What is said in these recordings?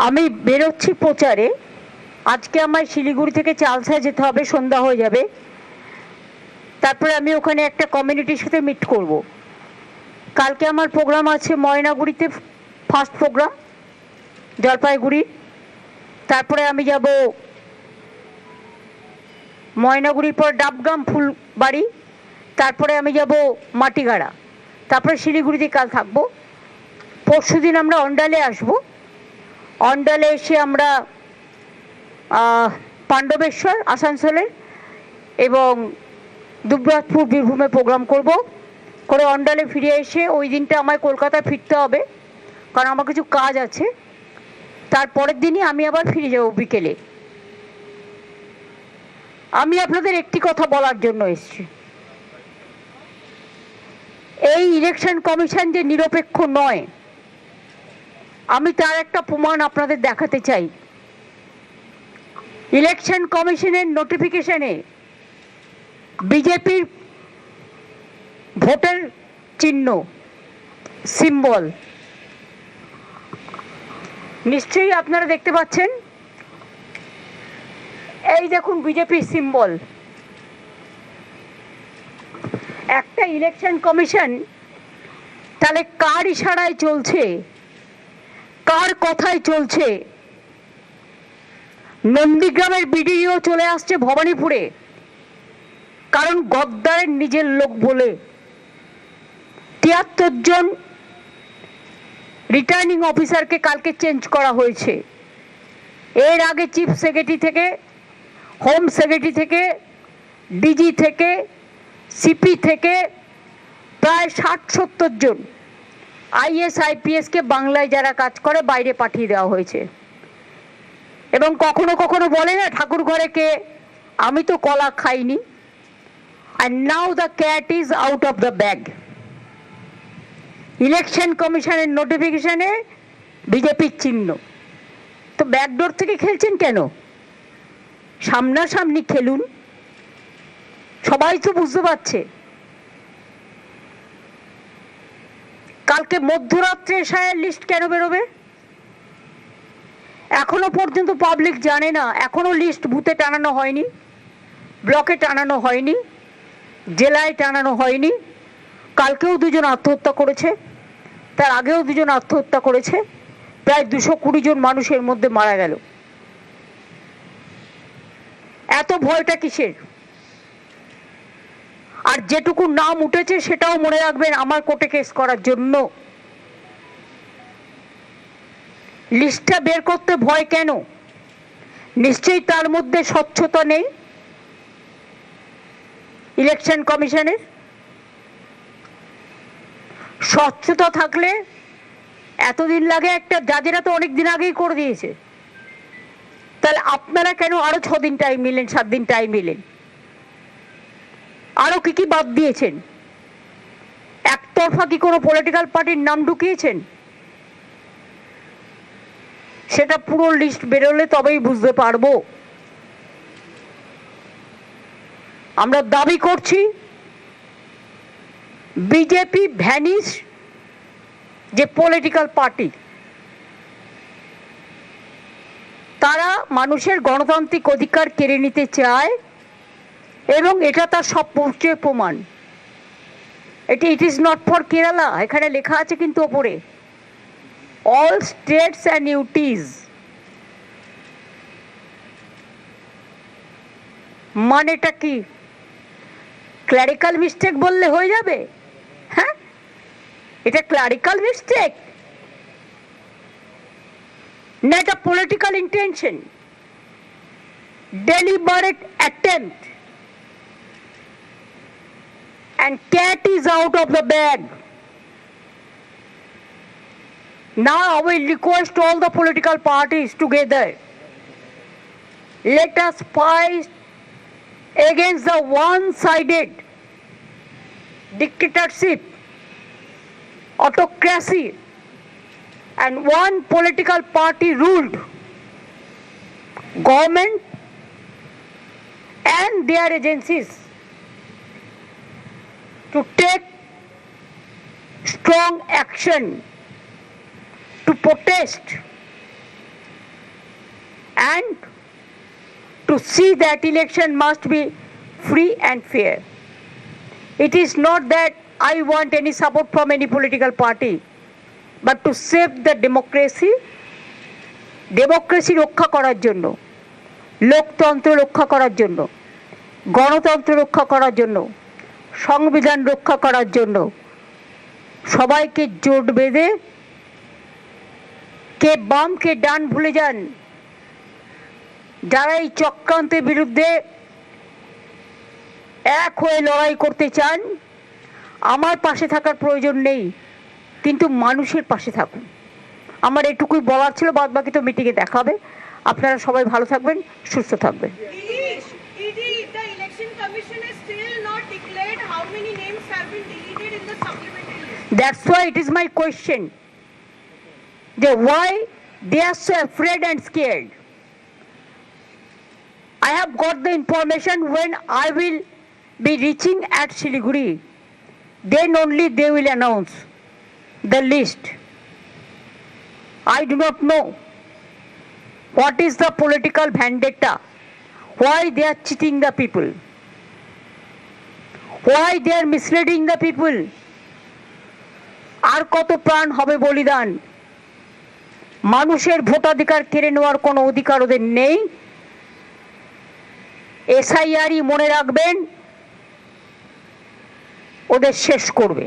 আমি বেরোচ্ছি প্রচারে। আজকে আমার শিলিগুড়ি থেকে চালসা যেতে হবে, সন্ধ্যা হয়ে যাবে। তারপরে আমি ওখানে একটা কমিউনিটির সাথে মিট করব। কালকে আমার প্রোগ্রাম আছে ময়নাগুড়িতে, ফার্স্ট প্রোগ্রাম জলপাইগুড়ি। তারপরে আমি যাব ময়নাগুড়ির পর ডাবগ্রাম ফুলবাড়ি, তারপরে আমি যাব মাটিগাড়া, তারপরে শিলিগুড়িতে কাল থাকবো। পরশুদিন আমরা অন্ডালে আসব। অন্ডালে এসে আমরা পাণ্ডবেশ্বর আসানসোলের এবং দুবরাজপুর বীরভূমে প্রোগ্রাম করব। করে অন্ডালে ফিরে এসে ওই দিনটা আমায় কলকাতায় ফিরতে হবে, কারণ আমার কিছু কাজ আছে। তারপরের দিনই আমি আবার ফিরে যাব বিকেলে। আমি আপনাদের একটি কথা বলার জন্য এসেছি, এই ইলেকশন কমিশন যে নিরপেক্ষ নয়, আমি তার একটা প্রমাণ আপনাদের দেখাতে চাই। ইলেকশন কমিশনের নোটিফিকেশনে বিজেপির ভোটের চিহ্ন, সিম্বল নিশ্চয়ই আপনারা দেখতে পাচ্ছেন। এই দেখুন বিজেপির সিম্বল। একটা ইলেকশন কমিশন তাহলে কার ইশারায় চলছে, কার কথায় চলছে? নন্দীগ্রামের বিডিও চলে আসছে ভবানীপুরে, কারণ গদ্দারের নিজের লোক বলে ৭৩ জন রিটার্নিং অফিসারকে কালকে চেঞ্জ করা হয়েছে। এর আগে চিফ সেক্রেটারি থেকে, হোম সেক্রেটারি থেকে, ডিজি থেকে, সিপি থেকে প্রায় ৬০-৭০ জন আইএস আইপিএসকে বাংলায় যারা কাজ করে বাইরে পাঠিয়ে দেওয়া হয়েছে। এবং কখনো কখনো বলে না ঠাকুর ঘরে কে, আমি তো কলা খাইনি। and now the cat is out of the bag. Election কমিশনের নোটিফিকেশনে বিজেপির চিহ্ন, তো ব্যাকডোর থেকে খেলছেন কেন? সামনাসামনি খেলুন, সবাই তো বুঝতে পারছে। কালকে মধ্যরাত্রে এসআইআর লিস্ট কেন বেরোবে? এখনো পর্যন্ত পাবলিক জানে না। এখনো লিস্ট বুথে টানানো হয়নি, ব্লকে টানানো হয়নি, জেলায় টানানো হয়নি। কালকেও দুজন আত্মহত্যা করেছে, তার আগেও দুজন আত্মহত্যা করেছে, প্রায় ২২০ জন মানুষের মধ্যে মারা গেল। এত ভয়টা কিসের? আর যেটুকু নাম উঠেছে সেটাও মনে রাখবেন আমার কোর্টে কেস করার জন্য। লিস্টটা বের করতে ভয় কেন? নিশ্চয়ই তার মধ্যে স্বচ্ছতা নেই ইলেকশন কমিশনের। স্বচ্ছতা থাকলে এতদিন লাগে একটা, জাজেরা তো অনেক দিন আগেই করে দিয়েছে। তাহলে আপনারা কেন আরো 6 দিন টাইম নিলেন, 7 দিন টাইম নিলেন? আরো কি কি বাদ দিয়েছেন? একতরফা কি কোনো পলিটিক্যাল পার্টির নাম ঢুকিয়েছেন? সেটা পুরো লিস্ট বেরোলে তবেই বুঝতে পারবো। আমরা দাবি করছি বিজেপি ভ্যানিশ যে পলিটিক্যাল পার্টি, তারা মানুষের গণতান্ত্রিক অধিকার কেড়ে নিতে চায় এবং এটা তার সবচেয়ে প্রমাণ। It is not for Kerala, এখানে লেখা আছে কিন্তু ওপরে অল স্টেটস অ্যান্ড ইউটিজ। মানেটা কি? ক্লারিক্যাল মিস্টেক বললে হয়ে যাবে? হ্যাঁ, এটা ক্লারিক্যাল মিস্টেক না, এটা political intention, deliberate attempt, and cat is out of the bag. Now I will request all the political parties together, let us fight against the one-sided dictatorship, autocracy and one political party ruled government and their agencies to take strong action to protest and to see that election must be free and fair. It is not that I want any support from any political party, but to save the democracy, রক্ষা করার জন্য, লোকতন্ত্র রক্ষা করার জন্য, গণতন্ত্র রক্ষা করার জন্য, সংবিধান রক্ষা করার জন্য সবাইকে জোট বেঁধে কে বাম কে ডান ভুলে যান, যারা এই চক্রান্তের বিরুদ্ধে এক হয়ে লড়াই করতে চান, আমার পাশে থাকার প্রয়োজন নেই, কিন্তু মানুষের পাশে থাকুন। আমার এটুকুই বলার ছিল, বাদ বাকি তো মিটিংয়ে দেখা হবে। আপনারা সবাই ভালো থাকবেন, সুস্থ থাকবেন। That's why it is my question, why they are so afraid and scared. I have got the information when I will be reaching at Siliguri, then only they will announce the list. I do not know what is the political vendetta, why they are cheating the people, why they are misleading the people. আর কত প্রাণ হবে বলিদান, মানুষের ভোটাধিকার কেড়ে নেওয়ার কোনো অধিকার ওদের নেই। এসআইআরই মনে রাখবেন ওদের শেষ করবে।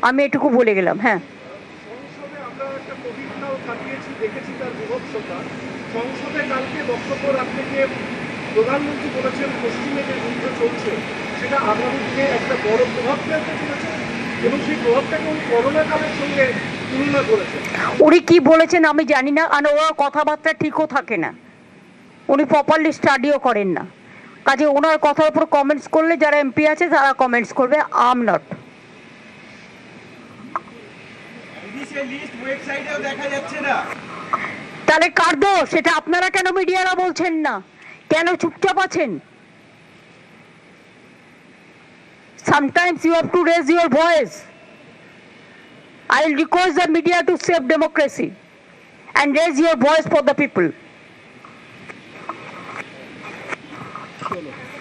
আমি এটুকু বলে গেলাম। হ্যাঁ, সংসদে কালকে বক্তব্য রাখতে গিয়ে প্রধানমন্ত্রী বলেছেন পশ্চিমে যে যুদ্ধ চলছে সেটা আগামী দিনে একটা বড় প্রভাব ফেলতে চলেছে এবং সেই প্রভাবটাকে উনি করোনা কালের সঙ্গে তুলনা করেছেন। উনি কি বলেছেন আমি জানি না, আর ওনার কথাবার্তা ঠিকও থাকে না, উনি প্রপারলি স্টাডিও করেন না। কাজে ওনার কথার উপর কমেন্টস করলে যারা এমপি আছে তারা কমেন্টস করবে, আম নট। তাহলে কার দোষ? সেটা আপনারা কেন মিডিয়ারা বলছেন না? কেন চুপচাপ আছেন? Sometimes you have to raise your voice. I will request the media to save democracy and raise your voice for the people.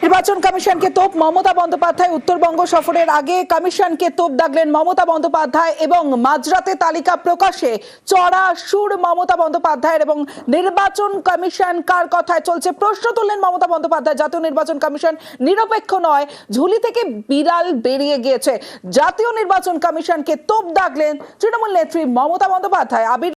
নির্বাচন কমিশনকে তোপ মমতা বন্দ্যোপাধ্যায়। উত্তরবঙ্গ সফরের আগে কমিশনকে তোপ দাগলেন মমতা বন্দ্যোপাধ্যায় এবং মাঝরাতে তালিকা প্রকাশে চড়া সুর মমতা বন্দ্যোপাধ্যায়ের। এবং নির্বাচন কমিশন কার কথায় চলছে প্রশ্ন তুললেন মমতা বন্দ্যোপাধ্যায়। জাতীয় নির্বাচন কমিশন নিরপেক্ষ নয়, ঝুলি থেকে বিড়াল বেরিয়ে গিয়েছে। জাতীয় নির্বাচন কমিশনকে তোপ দাগলেন তৃণমূল নেত্রী মমতা বন্দ্যোপাধ্যায়।